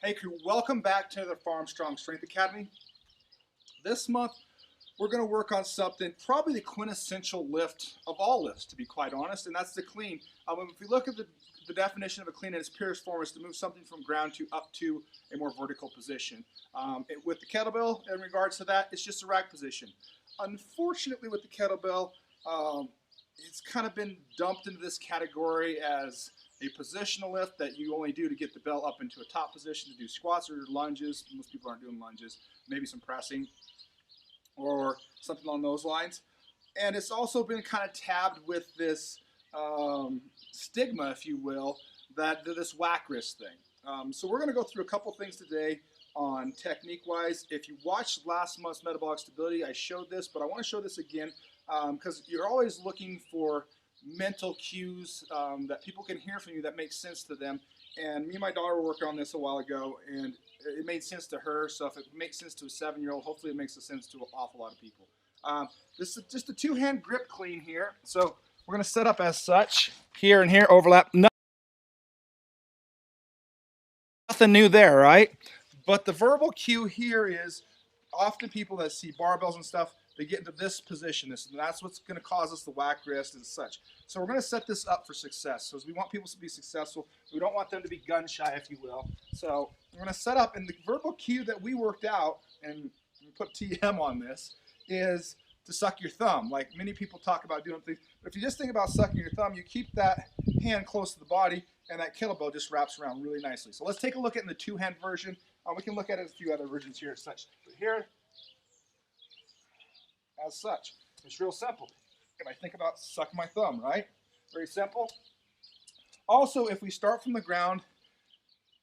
Hey crew, welcome back to the Farm Strong Strength Academy. This month we're going to work on something, probably the quintessential lift of all lifts, to be quite honest, and that's the clean. If we look at the definition of a clean in its purest form, is to move something from ground to up to a more vertical position. With the kettlebell, in regards to that, it's just a rack position. Unfortunately, with the kettlebell, it's kind of been dumped into this category as a positional lift that you only do to get the bell up into a top position to do squats or lunges. Most people aren't doing lunges, maybe some pressing or something along those lines. And it's also been kind of tabbed with this stigma, if you will, that this whack wrist thing. So we're going to go through a couple things today on technique-wise. If you watched last month's metabolic stability, I showed this, but I want to show this again because you're always looking for mental cues that people can hear from you that make sense to them. And me and my daughter were working on this a while ago, and it made sense to her. So if it makes sense to a 7-year-old, hopefully it makes sense to an awful lot of people. This is just a two-hand grip clean here. So we're going to set up as such. Here and here overlap. Nothing new there, right? But the verbal cue here is often people that see barbells and stuff, they get into this position. That's what's going to cause us the whack wrist and such. So we're going to set this up for success. So as we want people to be successful, we don't want them to be gun shy, if you will. So we're going to set up, and the verbal cue that we worked out, and we put TM on this, is to suck your thumb. Like many people talk about doing things, but if you just think about sucking your thumb, you keep that hand close to the body, and that kettlebell just wraps around really nicely. So let's take a look at the two-hand version. We can look at it a few other versions here as such. But here, as such, it's real simple. If I think about sucking my thumb, right? Very simple. Also, if we start from the ground,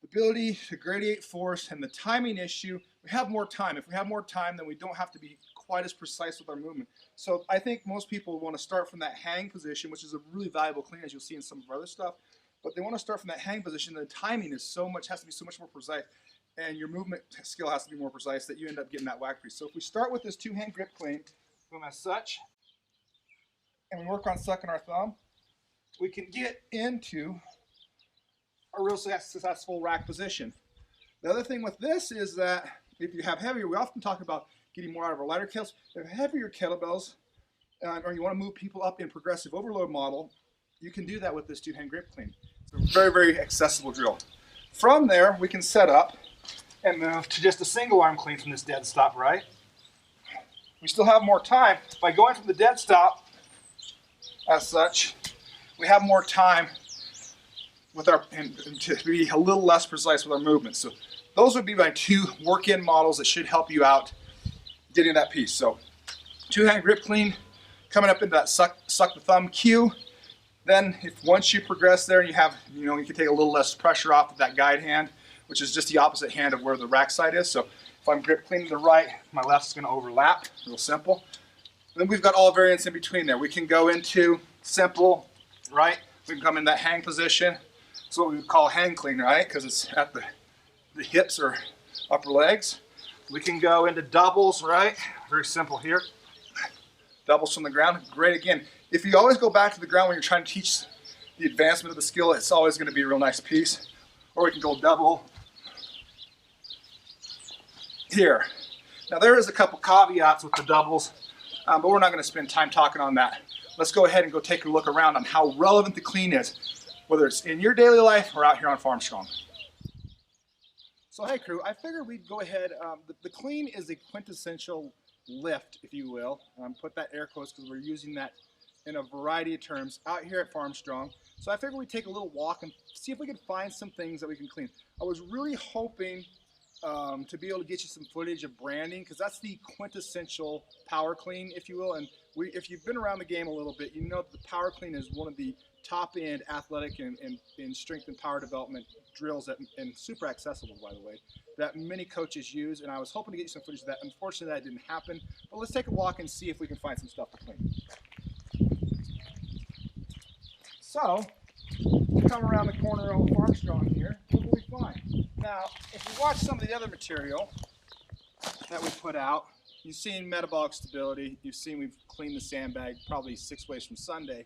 the ability to gradiate force and the timing issue, we have more time. If we have more time, then we don't have to be quite as precise with our movement. So I think most people want to start from that hang position, which is a really valuable clean, as you'll see in some of our other stuff. But they want to start from that hang position. The timing is has to be so much more precise, and your movement skill has to be more precise that you end up getting that whack crease. So if we start with this two-hand grip clean, boom, as such, and we work on sucking our thumb, we can get into a real successful rack position. The other thing with this is that if you have heavier, we often talk about getting more out of our lighter kettlebells. If you have heavier kettlebells, or you want to move people up in progressive overload model, you can do that with this two-hand grip clean. It's a very, very accessible drill. From there, we can set up and move to just a single arm clean from this dead stop, right? We still have more time. By going from the dead stop, as such, we have more time with and to be a little less precise with our movements. So those would be my two work-in models that should help you out getting that piece. So two-hand grip clean, coming up into that suck the thumb cue. Then once you progress there, you can take a little less pressure off of that guide hand, which is just the opposite hand of where the rack side is. So if I'm grip cleaning to the right, my left is going to overlap, real simple. Then we've got all variants in between there. We can go into simple, right? We can come in that hang position. It's what we would call hang clean, right? Because it's at the hips or upper legs. We can go into doubles, right? Very simple here. Doubles from the ground, great again. If you always go back to the ground when you're trying to teach the advancement of the skill, it's always going to be a real nice piece. Or we can go double here. Now there is a couple caveats with the doubles, but we're not going to spend time talking on that. Let's go ahead and go take a look around on how relevant the clean is, whether it's in your daily life or out here on Farm Strong. So hey crew, I figured we'd go ahead, the clean is a quintessential lift, if you will. Put that air quotes because we're using that in a variety of terms out here at Farm Strong. So I figured we'd take a little walk and see if we could find some things that we can clean. I was really hoping to be able to get you some footage of branding, because that's the quintessential power clean, if you will. And if you've been around the game a little bit, you know that the power clean is one of the top end athletic and strength and power development drills and super accessible, by the way, that many coaches use. And I was hoping to get you some footage of that. Unfortunately, that didn't happen. But let's take a walk and see if we can find some stuff to clean. So, come around the corner of Farm Strong here, what will we find? Now, if you watch some of the other material that we put out, you've seen metabolic stability, you've seen we've cleaned the sandbag probably 6 ways from Sunday,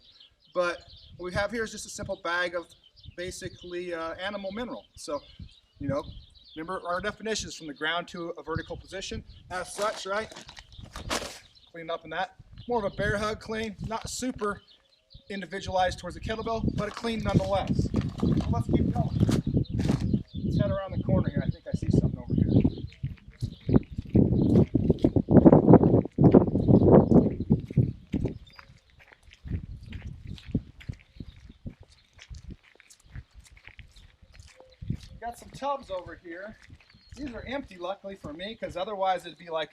but what we have here is just a simple bag of basically animal mineral. So, Remember, our definition is from the ground to a vertical position. As such, right? Clean up in that. More of a bear hug clean, not super individualized towards the kettlebell, but a clean nonetheless. So let's keep going. Let's head around the corner here. I think I see something over here. Got some tubs over here. These are empty, luckily for me, because otherwise it'd be like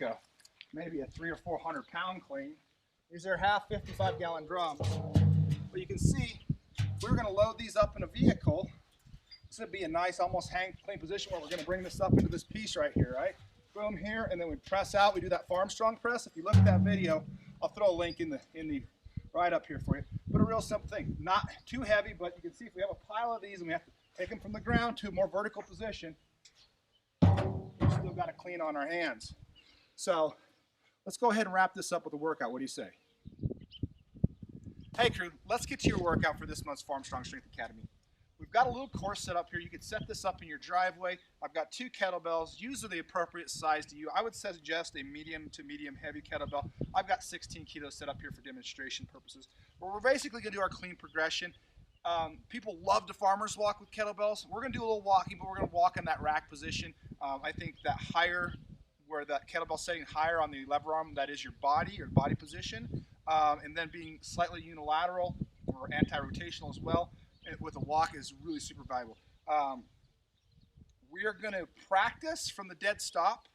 maybe a 300 or 400 pound clean. These are half 55-gallon drums. But you can see, if we were going to load these up in a vehicle, this would be a nice, almost hang clean position where we're going to bring this up into this piece right here, right? Boom here, and then we press out. We do that FarmStrong press. If you look at that video, I'll throw a link in the right up here for you. But a real simple thing, not too heavy, but you can see if we have a pile of these and we have to take them from the ground to a more vertical position, we've still got to clean on our hands. So let's go ahead and wrap this up with a workout. What do you say? Hey crew, let's get to your workout for this month's FarmStrong Strength Academy. We've got a little course set up here. You could set this up in your driveway. I've got 2 kettlebells. Use the appropriate size to you. I would suggest a medium to medium heavy kettlebell. I've got 16 kilos set up here for demonstration purposes. But we're basically going to do our clean progression. People love to farmer's walk with kettlebells. We're going to do a little walking, but we're going to walk in that rack position. I think that higher, where that kettlebell setting higher on the lever arm, that is your body position. And then being slightly unilateral or anti-rotational as well with a walk is really super valuable. We are going to practice from the dead stop,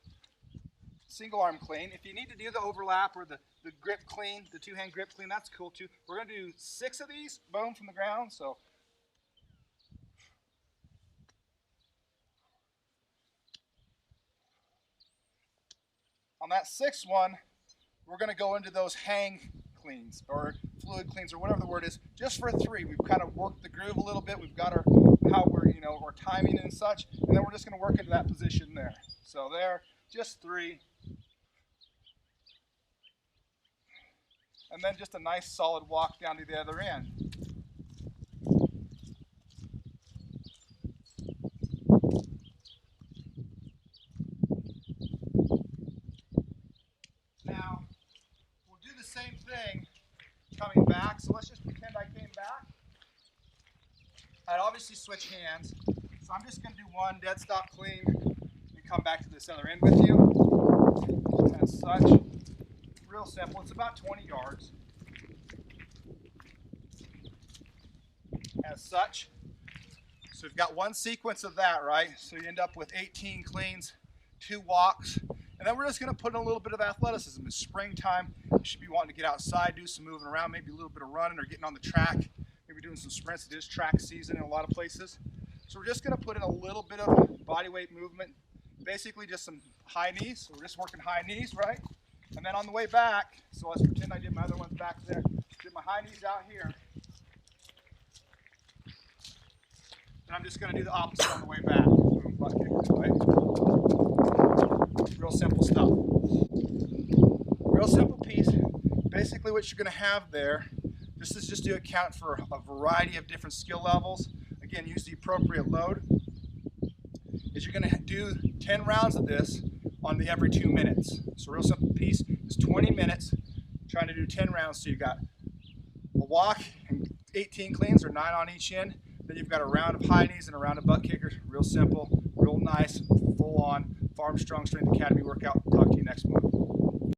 single arm clean. If you need to do the overlap or the grip clean, the 2-hand grip clean, that's cool too. We're going to do 6 of these, boom, from the ground. So on that 6th one, we're going to go into those hang cleans or fluid cleans or whatever the word is, just for 3. We've kind of worked the groove a little bit. We've got how we're, our timing and such, and then we're just going to work into that position there. So there, just 3. And then just a nice solid walk down to the other end. Now, we'll do the same thing coming back. So let's just pretend I came back. I'd obviously switch hands. So I'm just going to do one dead stop clean and come back to this other end with you. As such. Real simple. It's about 20 yards. As such. So we've got one sequence of that, right? So you end up with 18 cleans, 2 walks, and then we're just going to put in a little bit of athleticism. It's springtime. You should be wanting to get outside, do some moving around, maybe a little bit of running or getting on the track, maybe doing some sprints. It is track season in a lot of places. So we're just going to put in a little bit of body weight movement, basically just some high knees. So we're just working high knees, right? And then on the way back, so let's pretend I did my other ones back there. Did my high knees out here. And I'm just going to do the opposite on the way back. Boom, butt kickers, right? Real simple stuff. Real simple piece. Basically what you're going to have there, this is just to account for a variety of different skill levels. Again, use the appropriate load. Is you're going to do 10 rounds of this on the every 2 minutes. So real simple piece is 20 minutes, trying to do 10 rounds. So you've got a walk and 18 cleans or 9 on each end. Then you've got a round of high knees and a round of butt kickers. Real simple, real nice, full on FarmStrong Strength Academy workout. Talk to you next month.